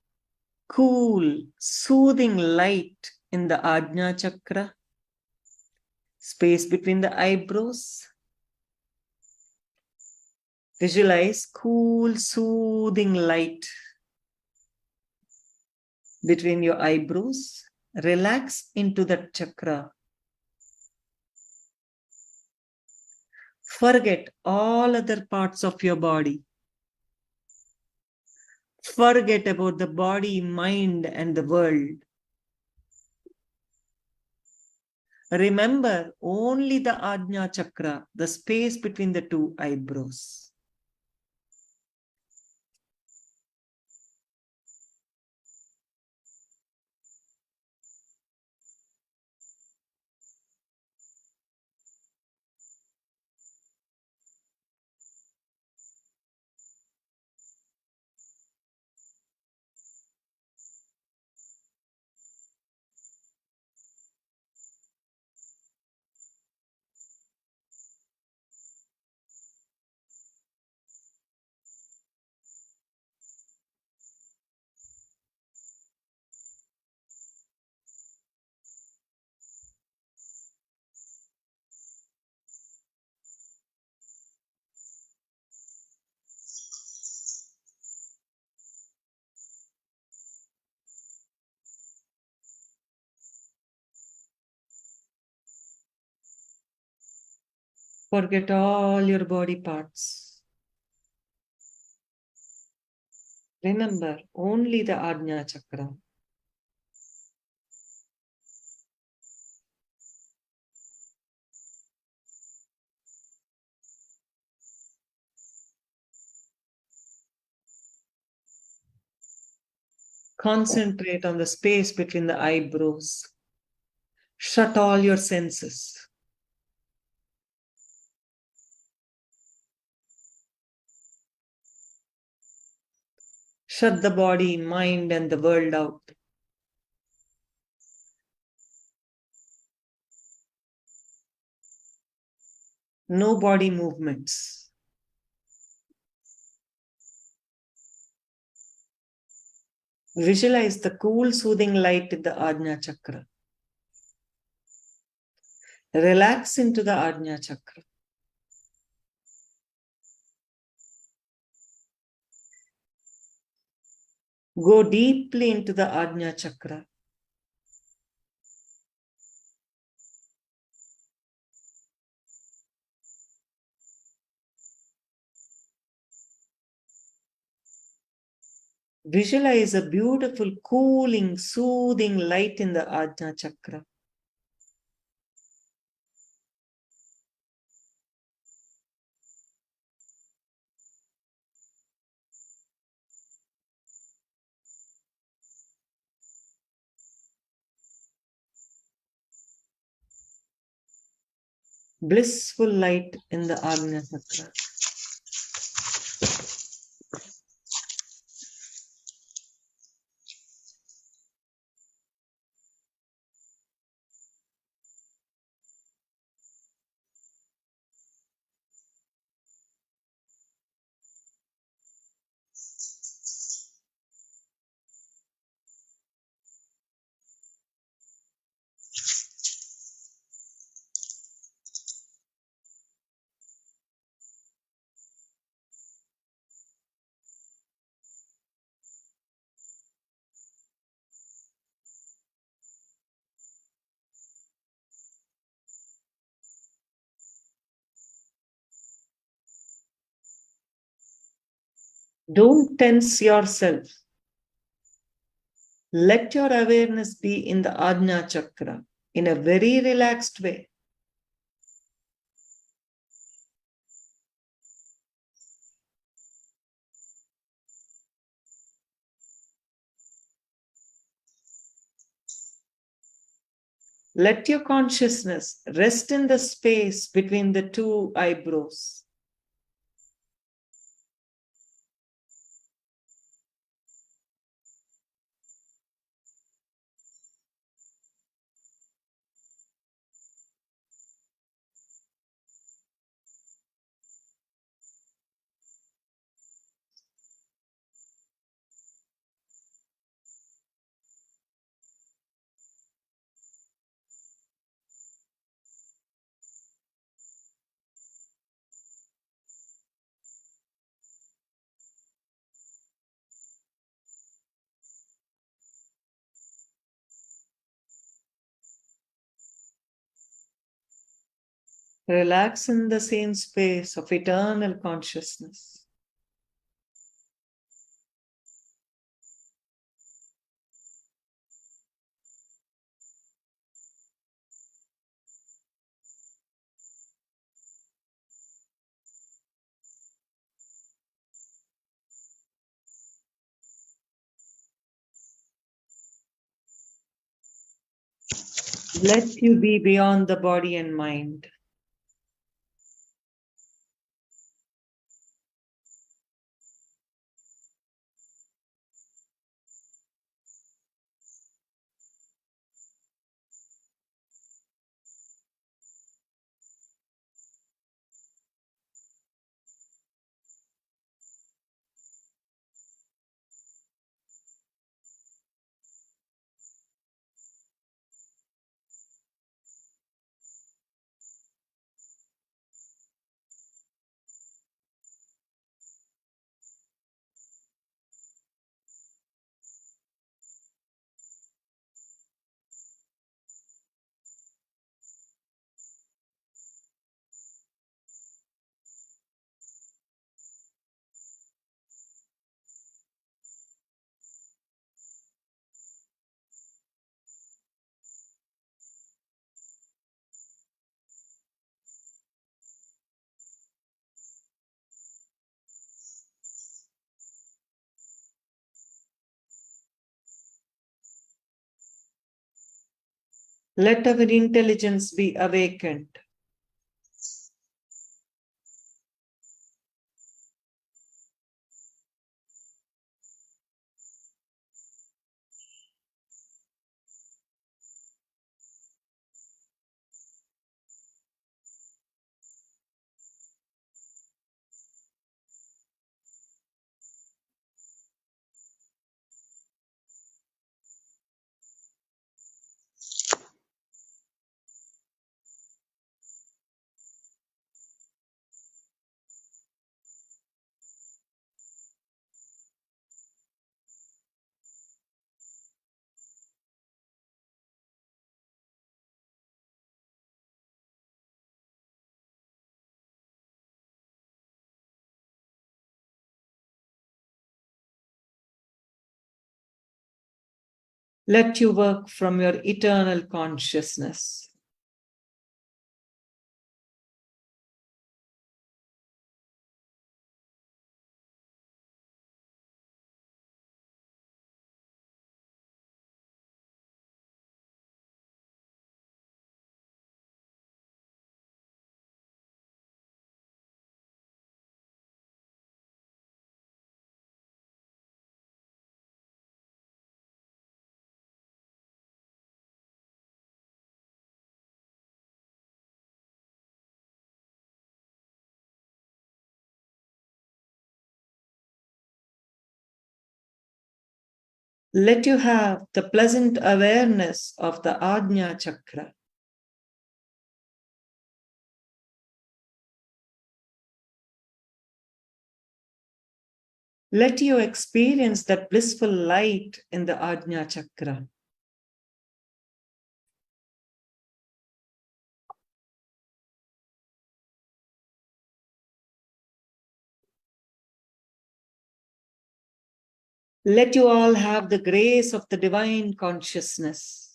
cool, soothing light in the Ajna chakra, space between the eyebrows. Visualize cool, soothing light between your eyebrows. Relax into that chakra. Forget all other parts of your body. Forget about the body, mind, and the world. Remember only the Ajna Chakra, the space between the two eyebrows. Forget all your body parts. Remember only the Ajna Chakra. Concentrate on the space between the eyebrows. Shut all your senses. Shut the body, mind, and the world out. No body movements. Visualize the cool, soothing light in the Ajna Chakra. Relax into the Ajna Chakra. Go deeply into the Ajna Chakra. Visualize a beautiful, cooling, soothing light in the Ajna Chakra. Blissful light in the Ajna Chakra. Don't tense yourself. Let your awareness be in the Ajna Chakra in a very relaxed way. Let your consciousness rest in the space between the two eyebrows. Relax in the same space of eternal consciousness. Let you be beyond the body and mind. Let our intelligence be awakened. Let you work from your eternal consciousness. Let you have the pleasant awareness of the Ajna Chakra. Let you experience that blissful light in the Ajna Chakra. Let you all have the grace of the divine consciousness.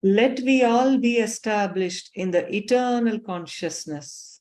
Let we all be established in the eternal consciousness.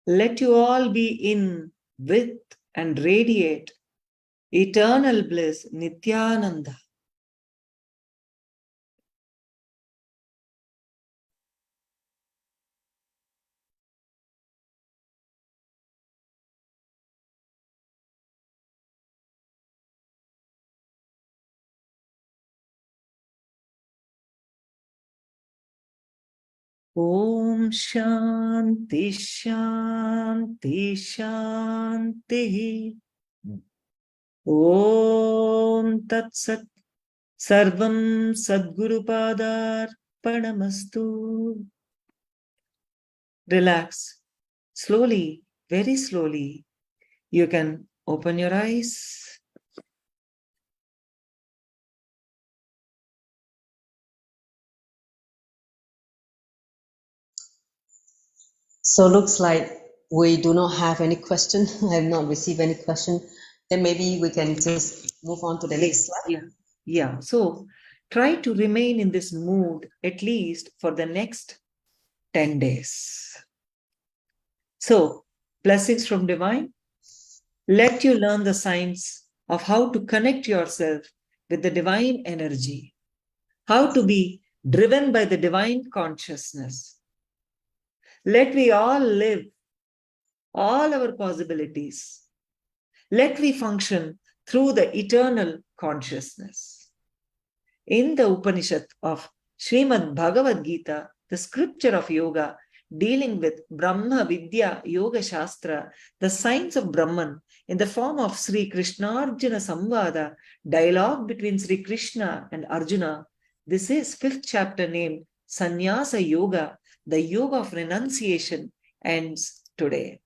Let you all be in, with, and radiate eternal bliss, Nithyananda. Om Shanti Shanti Shanti. Om Tat Sat. Sarvam Sadguru Padarpanamastu. Relax. Slowly, very slowly, you can open your eyes. So looks like we do not have any question. I have not received any question. Then maybe we can just move on to the next slide. Yeah. So try to remain in this mood at least for the next 10 days. So, blessings from Divine. Let you learn the science of how to connect yourself with the divine energy, how to be driven by the divine consciousness. Let we all live all our possibilities. Let we function through the eternal consciousness. In the Upanishad of Srimad Bhagavad Gita, the scripture of yoga, dealing with Brahma Vidya Yoga Shastra, the science of Brahman, in the form of Sri Krishna-Arjuna Samvada, dialogue between Sri Krishna and Arjuna. This is 5th chapter named Sannyasa Yoga, the yoga of renunciation, ends today.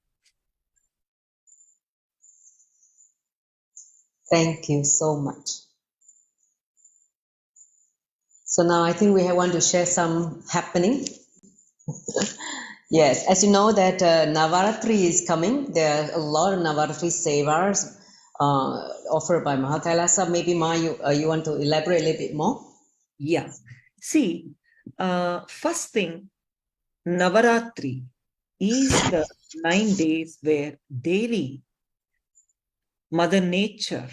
Thank you so much. So now I think we want to share some happening. Yes, as you know that Navaratri is coming. There are a lot of Navaratri sevas offered by Kailasa. Maybe Ma, you want to elaborate a little bit more? Yeah. See, first thing, Navaratri is the 9 days where Devi, Mother Nature,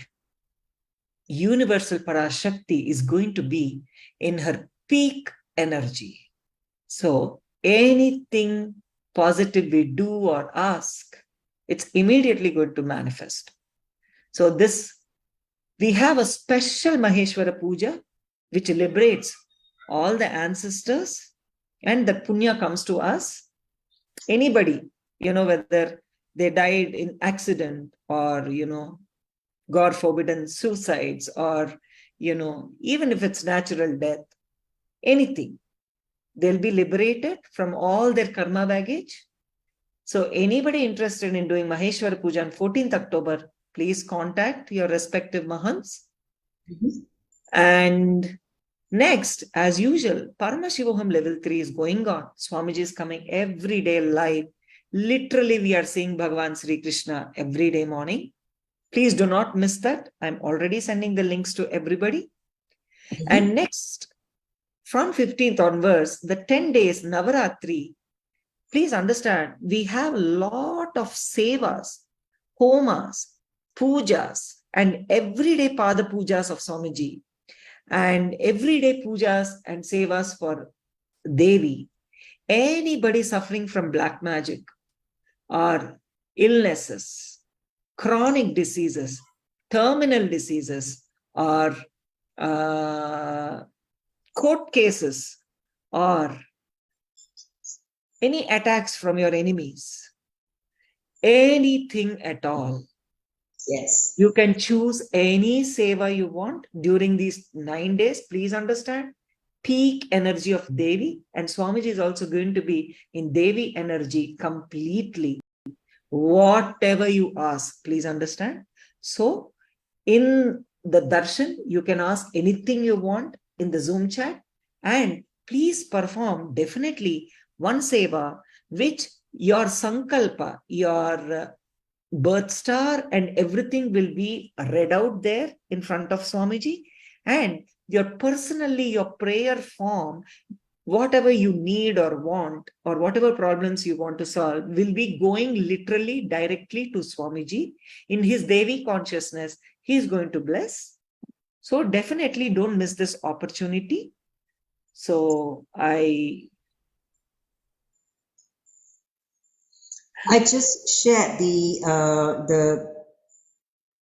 Universal Parashakti is going to be in her peak energy. So anything positive we do or ask, it's immediately going to manifest. So this, we have a special Maheshwara Puja, which liberates all the ancestors, and the punya comes to us. Anybody, whether they died in accident or, God forbidden suicides or, even if it's natural death, anything, they'll be liberated from all their karma baggage. So anybody interested in doing Maheshwara Puja on 14th October, please contact your respective Mahants. And next, as usual, Paramashivoham level 3 is going on. Swamiji is coming every day live. Literally, we are seeing Bhagavan Sri Krishna every day morning. Please do not miss that. I'm already sending the links to everybody. And next, from 15th onwards, the 10 days Navaratri, please understand, we have a lot of sevas, homas, pujas, and everyday pada pujas of Swamiji, and everyday pujas and sevas for Devi. Anybody suffering from black magic or illnesses, chronic diseases, terminal diseases, or court cases, or any attacks from your enemies, anything at all. Yes. You can choose any seva you want during these 9 days. Please understand, peak energy of Devi, and Swamiji is also going to be in Devi energy completely. Whatever you ask, please understand. So in the darshan, you can ask anything you want in the Zoom chat, and please perform definitely one seva which your sankalpa, your birth star and everything will be read out there in front of Swamiji, and your prayer form whatever you need or want, or whatever problems you want to solve, will be going literally directly to Swamiji. In his Devi consciousness, he is going to bless. So definitely don't miss this opportunity. So I just shared the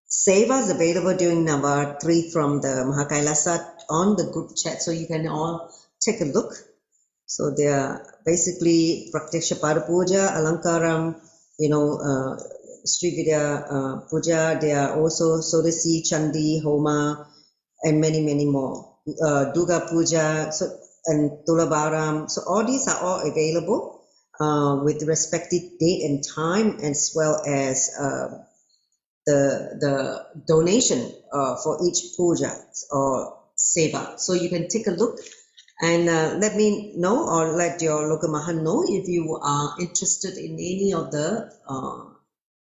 sevas available during Navaratri from the Mahakailasa on the group chat, so you can all take a look. So they are basically Praktiksha Pada Puja, Alankaram, Sri Vidya Puja. They are also Sodasi, Chandi, Homa, and many, many more. Durga Puja, and Tulabaram. So all these are all available with the respective date and time, as well as the donation for each puja or seva. So you can take a look and let me know, or let your local Mahan know if you are interested in any of the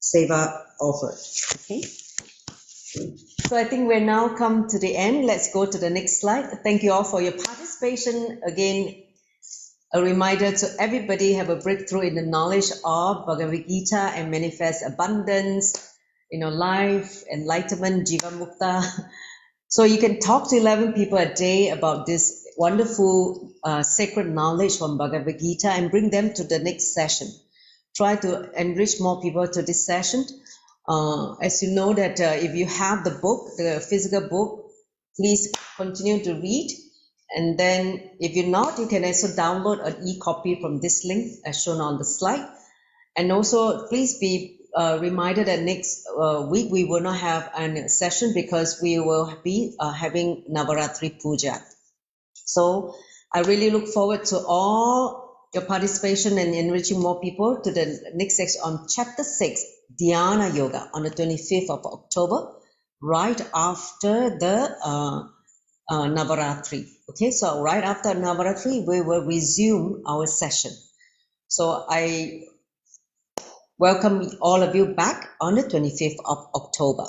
seva offered. Okay. So I think we're now come to the end. Let's go to the next slide. Thank you all for your participation. Again, a reminder to everybody, have a breakthrough in the knowledge of Bhagavad Gita and manifest abundance, life, enlightenment, Jiva Mukta. So you can talk to 11 people a day about this wonderful sacred knowledge from Bhagavad Gita and bring them to the next session. Try to enrich more people to this session. As you know that if you have the book, the physical book, please continue to read. And then if you're not, you can also download an e-copy from this link as shown on the slide. And also please be reminded that next week we will not have a session because we will be having Navaratri Puja. So I really look forward to all your participation and enriching more people to the next section on chapter 6, Dhyana Yoga, on the 25th of October, right after the Navaratri. Okay, so right after Navaratri, we will resume our session. So I welcome all of you back on the 25th of October.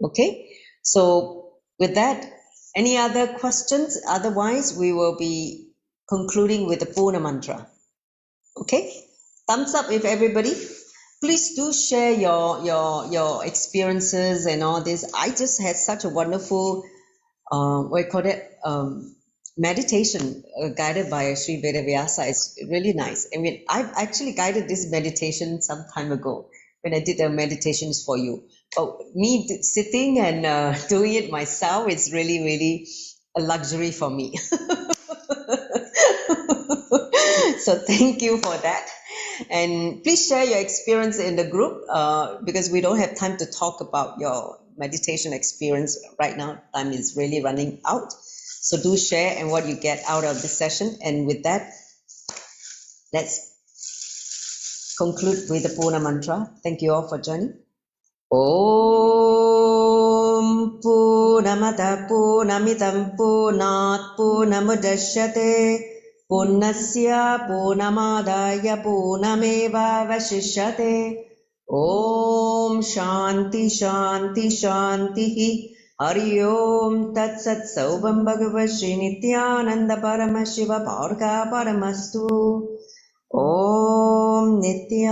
Okay, so with that, any other questions? Otherwise, we will be concluding with the Purna Mantra. Okay, thumbs up if everybody. Please do share your experiences and all this. I just had such a wonderful, meditation guided by Sri Vedavyasa. It's really nice. I mean, I've actually guided this meditation some time ago when I did the meditations for you. But me sitting and doing it myself, it's really, really a luxury for me. So thank you for that. And please share your experience in the group because we don't have time to talk about your meditation experience right now. Time is really running out. So do share and what you get out of this session. And with that, let's conclude with the Purna Mantra. Thank you all for joining. Om Purnamada Purnamidam Purnat Purnamudachyate Purnasya Purnamadaya Purnameva Vashishyate. Om Shanti Shanti Shanti Hari Om Tat Sat Saubham Bhagavad Shri Nithyananda Paramashiva Bharga Paramastu. Om Nithyananda